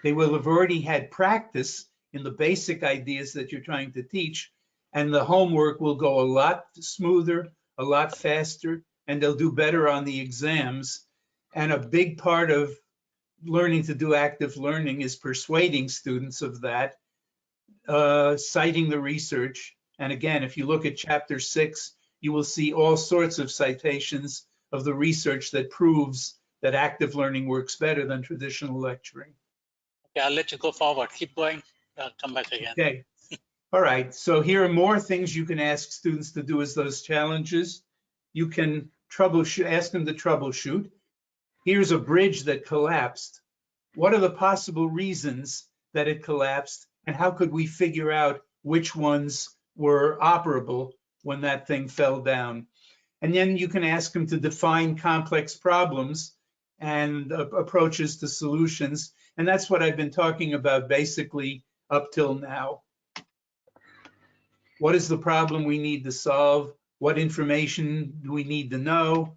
they will have already had practice in the basic ideas that you're trying to teach, and the homework will go a lot smoother, a lot faster, and they'll do better on the exams. And a big part of learning to do active learning is persuading students of that, citing the research. And again, if you look at chapter 6, you will see all sorts of citations of the research that proves that active learning works better than traditional lecturing. Okay, I'll let you go forward. Keep going. I'll come back again. Okay. All right. So here are more things you can ask students to do as those challenges. You can ask them to troubleshoot. Here's a bridge that collapsed. What are the possible reasons that it collapsed? And how could we figure out which ones were operable when that thing fell down? And then you can ask them to define complex problems and approaches to solutions. And that's what I've been talking about basically up till now. What is the problem we need to solve? What information do we need to know?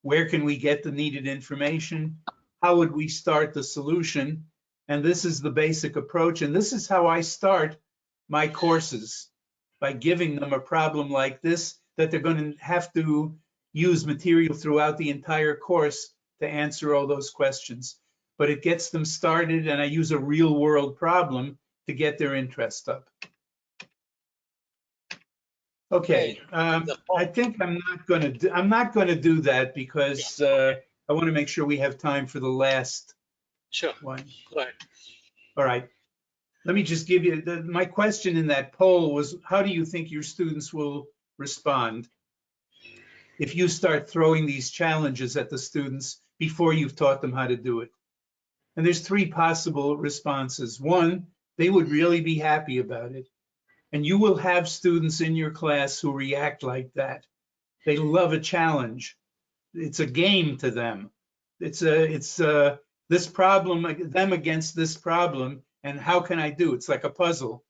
Where can we get the needed information? How would we start the solution? And this is the basic approach. And this is how I start my courses, by giving them a problem like this that they're going to have to use material throughout the entire course to answer all those questions. But it gets them started, and I use a real world problem to get their interest up. Okay, I think I'm not going to do that because I want to make sure we have time for the last one. Go ahead. All right. Let me just give you my question in that poll was, how do you think your students will respond if you start throwing these challenges at the students before you've taught them how to do it? And there's 3 possible responses. 1, they would really be happy about it. And you will have students in your class who react like that. They love a challenge. It's a game to them. It's this problem, them against this problem, and how can I do? It's like a puzzle.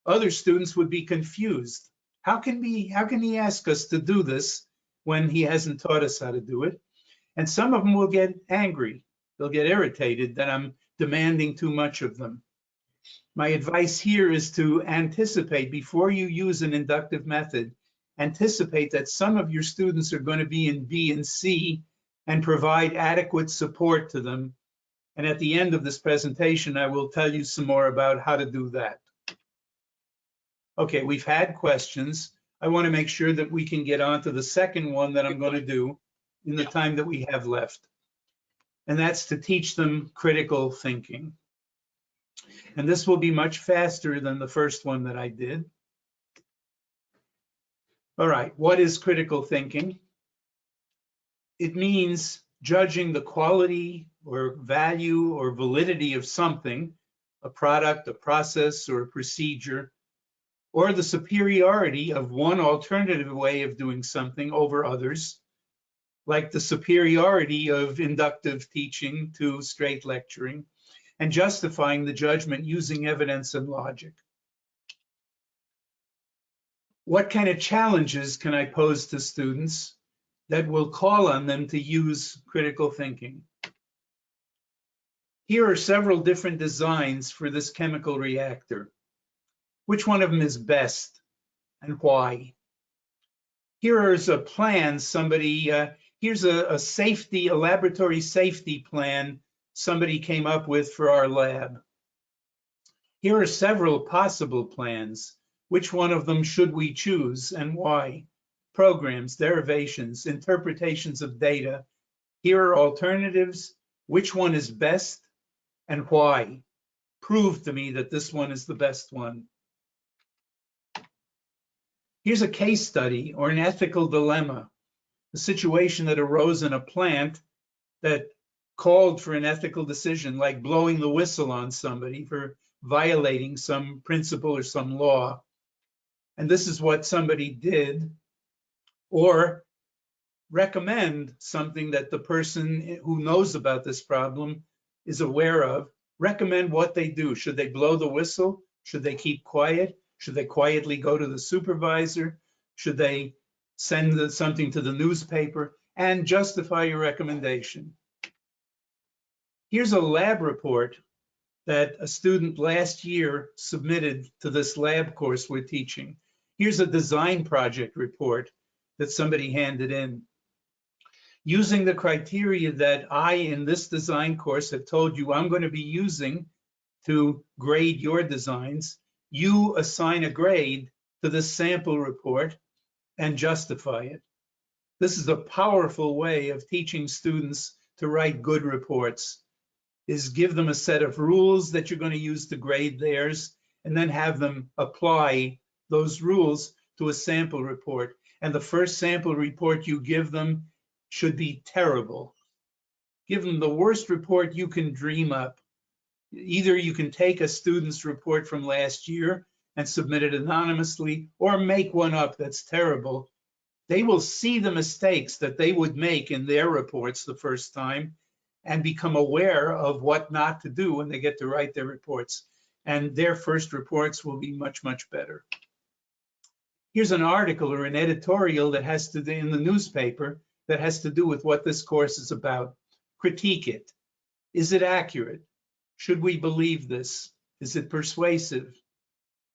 Other students would be confused. How can he ask us to do this when he hasn't taught us how to do it? And some of them will get angry. They'll get irritated that I'm demanding too much of them. My advice here is to anticipate, before you use an inductive method, anticipate that some of your students are going to be in B and C and provide adequate support to them. And at the end of this presentation, I will tell you some more about how to do that. Okay, we've had questions. I want to make sure that we can get on to the second one that I'm going to do in the time that we have left. And that's to teach them critical thinking. And this will be much faster than the first one that I did. All right, what is critical thinking? It means judging the quality or value or validity of something, a product, a process, or a procedure, or the superiority of one alternative way of doing something over others, like the superiority of inductive teaching to straight lecturing, and justifying the judgment using evidence and logic. What kind of challenges can I pose to students that will call on them to use critical thinking? Here are several different designs for this chemical reactor. Which one of them is best and why? Here is a plan here's a laboratory safety plan somebody came up with for our lab. Here are several possible plans. Which one of them should we choose and why? Programs, derivations, interpretations of data. Here are alternatives. Which one is best and why? Prove to me that this one is the best one. Here's a case study or an ethical dilemma, a situation that arose in a plant that called for an ethical decision, like blowing the whistle on somebody for violating some principle or some law. And this is what somebody did, or recommend something that the person who knows about this problem is aware of. Recommend what they do. Should they blow the whistle? Should they keep quiet? Should they quietly go to the supervisor? Should they send something to the newspaper? And justify your recommendation. Here's a lab report that a student last year submitted to this lab course we're teaching. Here's a design project report that somebody handed in. Using the criteria that I, in this design course, have told you I'm going to be using to grade your designs, you assign a grade to this sample report and justify it. This is a powerful way of teaching students to write good reports, is give them a set of rules that you're going to use to grade theirs, and then have them apply those rules to a sample report. And the first sample report you give them should be terrible. Give them the worst report you can dream up. Either you can take a student's report from last year and submit it anonymously, or make one up that's terrible. They will see the mistakes that they would make in their reports the first time and become aware of what not to do when they get to write their reports. And their first reports will be much, much better. Here's an article or an editorial that has to do in the newspaper that has to do with what this course is about. Critique it. Is it accurate? Should we believe this? Is it persuasive?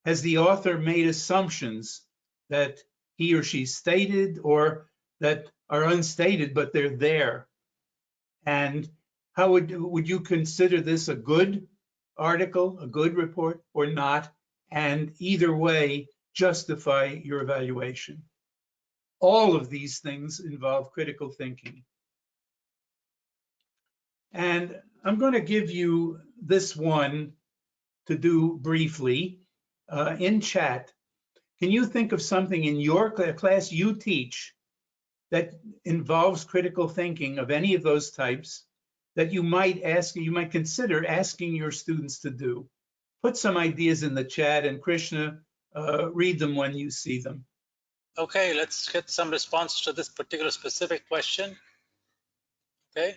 Has the author made assumptions that he or she stated or that are unstated, but they're there? And how would you consider this a good article, a good report, or not? And either way, justify your evaluation. All of these things involve critical thinking. And I'm going to give you this one to do briefly in chat. Can you think of something in your class you teach that involves critical thinking of any of those types that you might consider asking your students to do? Put some ideas in the chat, and Krishna, read them when you see them. Okay, let's get some response to this particular specific question. Okay.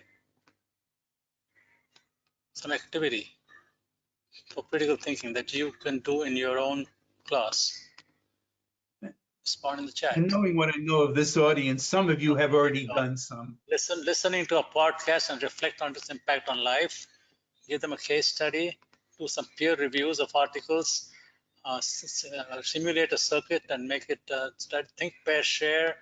Some activity for critical thinking that you can do in your own class. Respond in the chat. And knowing what I know of this audience, some of you have already done some. Listening to a podcast and reflect on its impact on life. Give them a case study. Do some peer reviews of articles. Simulate a circuit and make it think, pair, share.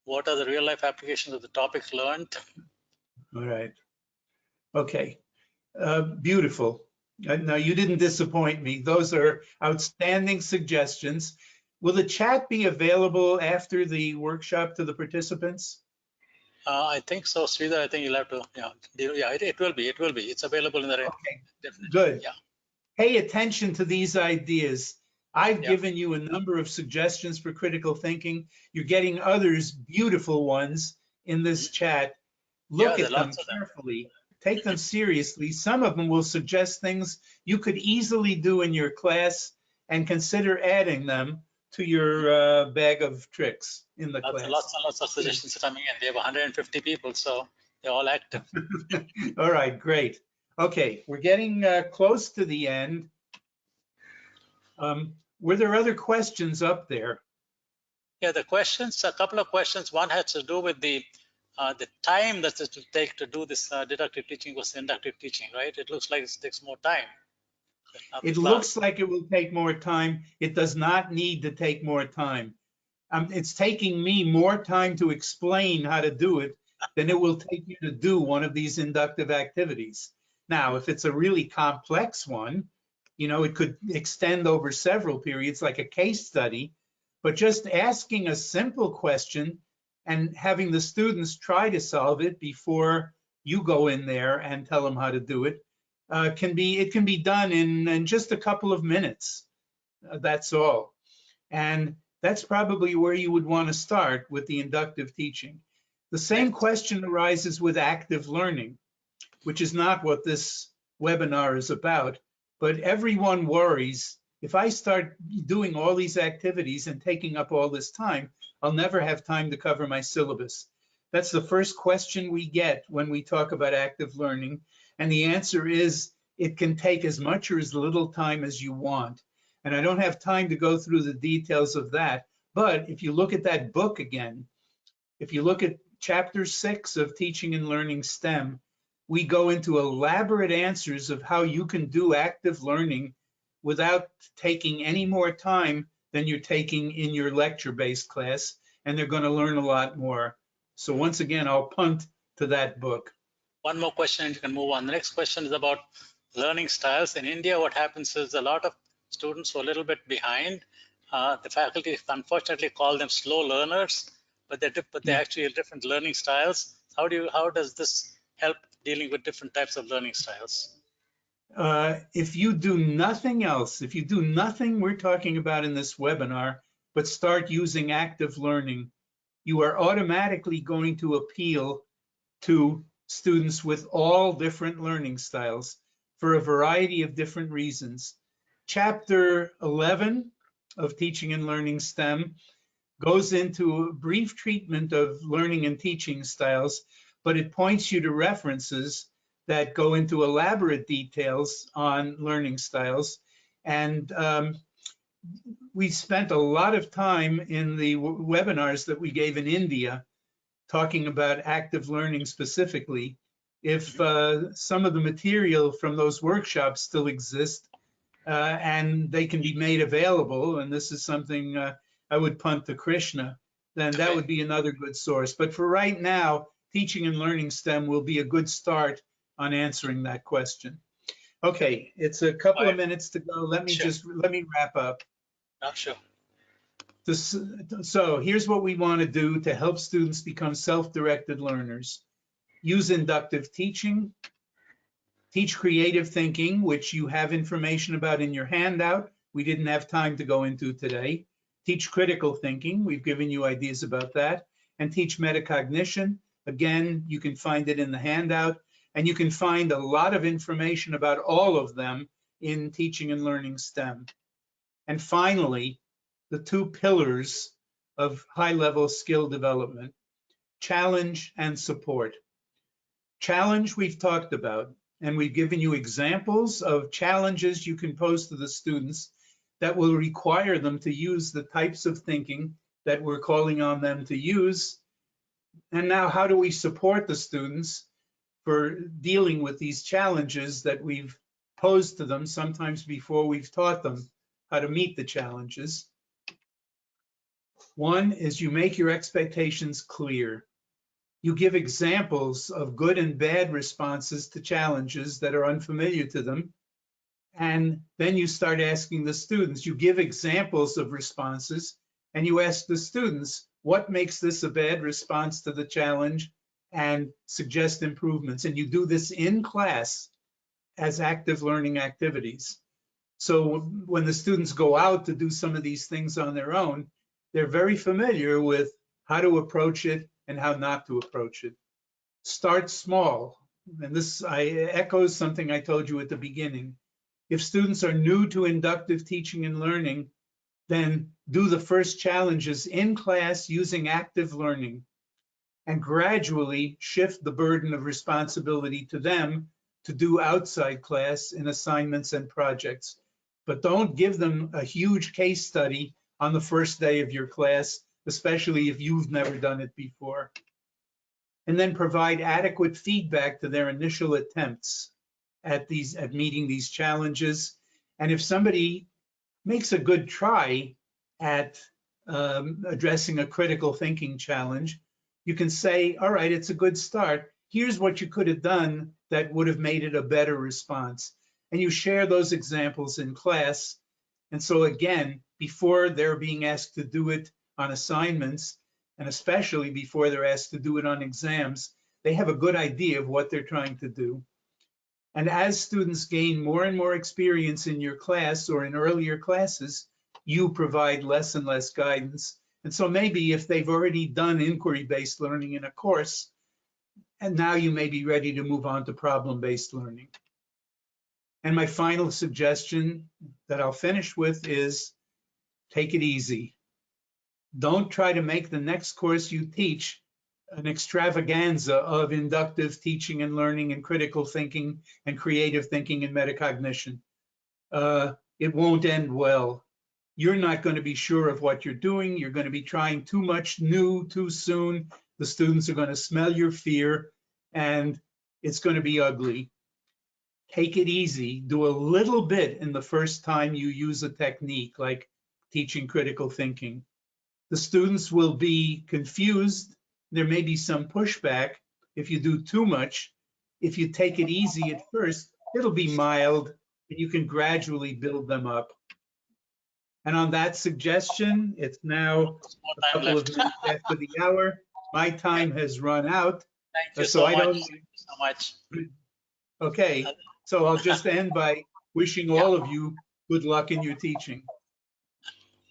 What are the real life applications of the topic learned? All right. Okay. Beautiful. Now, you didn't disappoint me. Those are outstanding suggestions. Will the chat be available after the workshop to the participants? I think so, Sridhar. I think you'll have to, it will be. It will be. It's available in the. Okay, definitely. good. Yeah. Pay attention to these ideas. I've given you a number of suggestions for critical thinking. You're getting others, beautiful ones, in this chat. Look at them carefully. Take them seriously. Some of them will suggest things you could easily do in your class, and consider adding them to your bag of tricks in the class. Lots and lots of suggestions coming in. They have 150 people, so they're all active. All right, great. Okay, we're getting close to the end. Were there other questions up there? Yeah, the questions, a couple of questions. One has to do with the time that it will take to do this deductive teaching versus inductive teaching, right? It looks like it takes more time. It looks like it will take more time. It does not need to take more time. It's taking me more time to explain how to do it than it will take you to do one of these inductive activities. Now, if it's a really complex one, You know, it could extend over several periods like a case study, but just asking a simple question and having the students try to solve it before you go in there and tell them how to do it can be done in just a couple of minutes. That's all. And that's probably where you would want to start with the inductive teaching. The same question arises with active learning, which is not what this webinar is about, but everyone worries, if I start doing all these activities and taking up all this time, I'll never have time to cover my syllabus. That's the first question we get when we talk about active learning. And the answer is, it can take as much or as little time as you want. And I don't have time to go through the details of that. But if you look at that book again, if you look at chapter 6 of Teaching and Learning STEM, we go into elaborate answers of how you can do active learning without taking any more time than you're taking in your lecture-based class, and they're going to learn a lot more. So once again, I'll punt to that book. One more question and you can move on. The next question is about learning styles. In India, what happens is a lot of students who are a little bit behind. The faculty unfortunately call them slow learners, but they're actually different learning styles. How does this help dealing with different types of learning styles? If you do nothing else, if you do nothing we're talking about in this webinar, but start using active learning, you are automatically going to appeal to students with all different learning styles for a variety of different reasons. Chapter 11 of Teaching and Learning STEM goes into a brief treatment of learning and teaching styles, but it points you to references that go into elaborate details on learning styles. And we spent a lot of time in the webinars that we gave in India talking about active learning specifically. If some of the material from those workshops still exist and they can be made available, and this is something I would punt to Krishna, then that would be another good source. But for right now, Teaching and Learning STEM will be a good start on answering that question. Okay, it's a couple of minutes to go. Let me wrap up. Sure. So here's what we want to do to help students become self-directed learners. Use inductive teaching, teach creative thinking, which you have information about in your handout. We didn't have time to go into today. Teach critical thinking. We've given you ideas about that. And teach metacognition. Again, you can find it in the handout. And you can find a lot of information about all of them in Teaching and Learning STEM. And finally, the two pillars of high-level skill development, challenge and support. Challenge we've talked about, and we've given you examples of challenges you can pose to the students that will require them to use the types of thinking that we're calling on them to use. And now, how do we support the students for dealing with these challenges that we've posed to them, sometimes before we've taught them how to meet the challenges? One is you make your expectations clear. You give examples of good and bad responses to challenges that are unfamiliar to them. And then you start asking the students, you give examples of responses, and you ask the students, what makes this a bad response to the challenge, and suggest improvements. And you do this in class as active learning activities. So when the students go out to do some of these things on their own, they're very familiar with how to approach it and how not to approach it. Start small. And this echoes something I told you at the beginning. If students are new to inductive teaching and learning, then do the first challenges in class using active learning and gradually shift the burden of responsibility to them to do outside class in assignments and projects. But don't give them a huge case study on the first day of your class, especially if you've never done it before. And then provide adequate feedback to their initial attempts at meeting these challenges. And if somebody makes a good try at addressing a critical thinking challenge, you can say, all right, it's a good start. Here's what you could have done that would have made it a better response. and you share those examples in class. And so again, before they're being asked to do it on assignments, and especially before they're asked to do it on exams, they have a good idea of what they're trying to do. And as students gain more and more experience in your class or in earlier classes, you provide less and less guidance. And so maybe if they've already done inquiry-based learning in a course, and now you may be ready to move on to problem-based learning. And my final suggestion that I'll finish with is take it easy. Don't try to make the next course you teach an extravaganza of inductive teaching and learning and critical thinking and creative thinking and metacognition. It won't end well. You're not going to be sure of what you're doing. You're going to be trying too much new too soon. The students are going to smell your fear, and it's going to be ugly. Take it easy. Do a little bit in the first time you use a technique like teaching critical thinking. The students will be confused. There may be some pushback if you do too much. If you take it easy at first, it'll be mild, and you can gradually build them up. And on that suggestion, it's now a couple of minutes after the hour. My time has run out. Thank you so much. Thank you so much. Okay, so I'll just end by wishing all of you good luck in your teaching.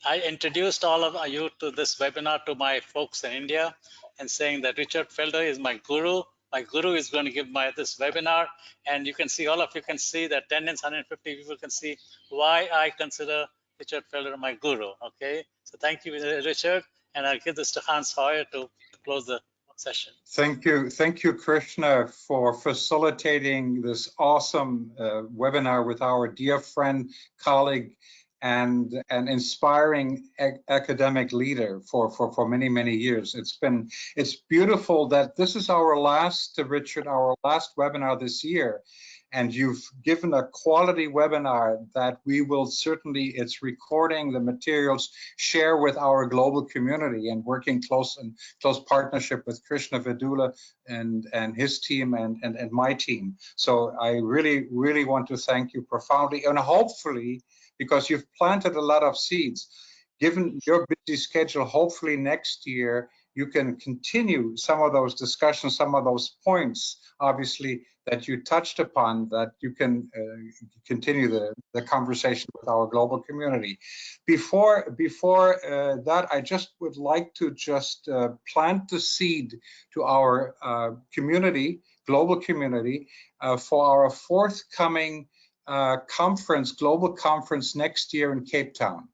I introduced all of you to this webinar to my folks in India and saying that Richard Felder is my guru. My guru is going to give this webinar, and you can see, all of you can see the attendance, 150 people can see why I consider Richard Felder my guru. Okay, so thank you, Richard, and I'll give this to Hans Hoyer to close the session. Thank you, Krishna, for facilitating this awesome webinar with our dear friend, colleague, and an inspiring academic leader for many years. It's beautiful that this is our last, Richard, our last webinar this year, and you've given a quality webinar that we will certainly, it's recording the materials, share with our global community, and working close partnership with Krishna Vedula and his team and my team. So I really want to thank you profoundly, and hopefully, because you've planted a lot of seeds, given your busy schedule, hopefully next year you can continue some of those discussions, some of those points, obviously, that you touched upon, that you can continue the conversation with our global community. Before that, I just would like to just plant the seed to our community, global community, for our forthcoming conference, global conference next year in Cape Town.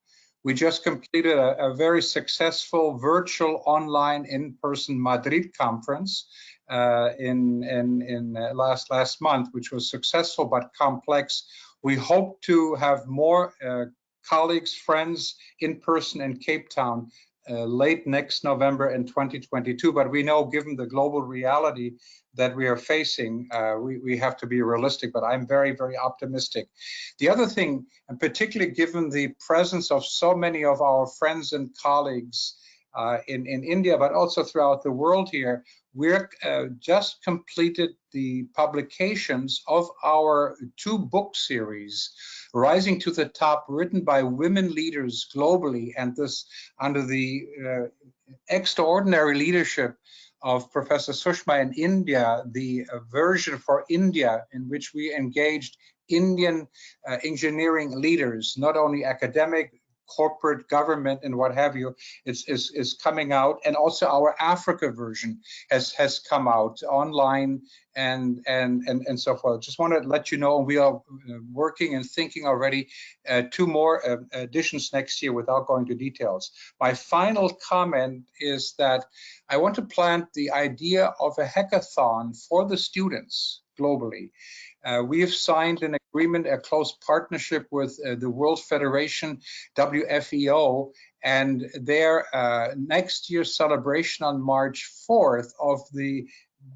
We just completed a very successful virtual, online, in-person Madrid conference last month, which was successful but complex. We hope to have more colleagues, friends in person in Cape Town late next November in 2022. But we know, given the global reality that we are facing, we have to be realistic, but I'm very optimistic. The other thing, and particularly given the presence of so many of our friends and colleagues in India, but also throughout the world here, we're just completed the publications of our 2 book series, Rising to the Top, written by women leaders globally, and this under the extraordinary leadership of Professor Sushma in India, the version for India, in which we engaged Indian engineering leaders, not only academic, corporate, government, and what have you, is coming out. And also our Africa version has come out online and so forth. Just want to let you know, we are working and thinking already 2 more editions next year without going to details. My final comment is that I want to plant the idea of a hackathon for the students globally. We have signed an agreement, a close partnership with the World Federation, WFEO, and their next year's celebration on March 4th of the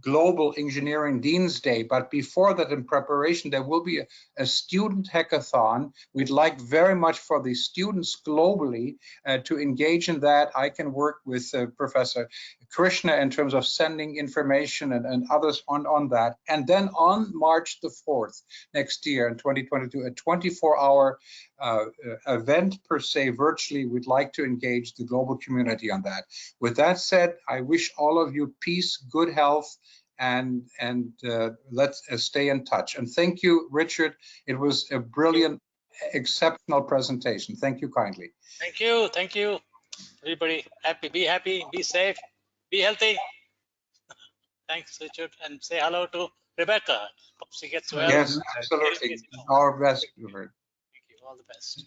Global Engineering Dean's Day. But before that, in preparation, there will be a student hackathon. We'd like very much for the students globally to engage in that. I can work with Professor Krishna in terms of sending information and others on that. And then on March the 4th next year in 2022, a 24-hour event per se virtually, we'd like to engage the global community on that. With that said, I wish all of you peace, good health, and let's stay in touch. And thank you, Richard. It was a brilliant, exceptional presentation. Thank you kindly. Thank you. Thank you. Everybody happy, be safe, be healthy. Thanks, Richard. And say hello to Rebecca. Hope she gets well. Yes, absolutely. Our best, Hubert. Thank you. All the best.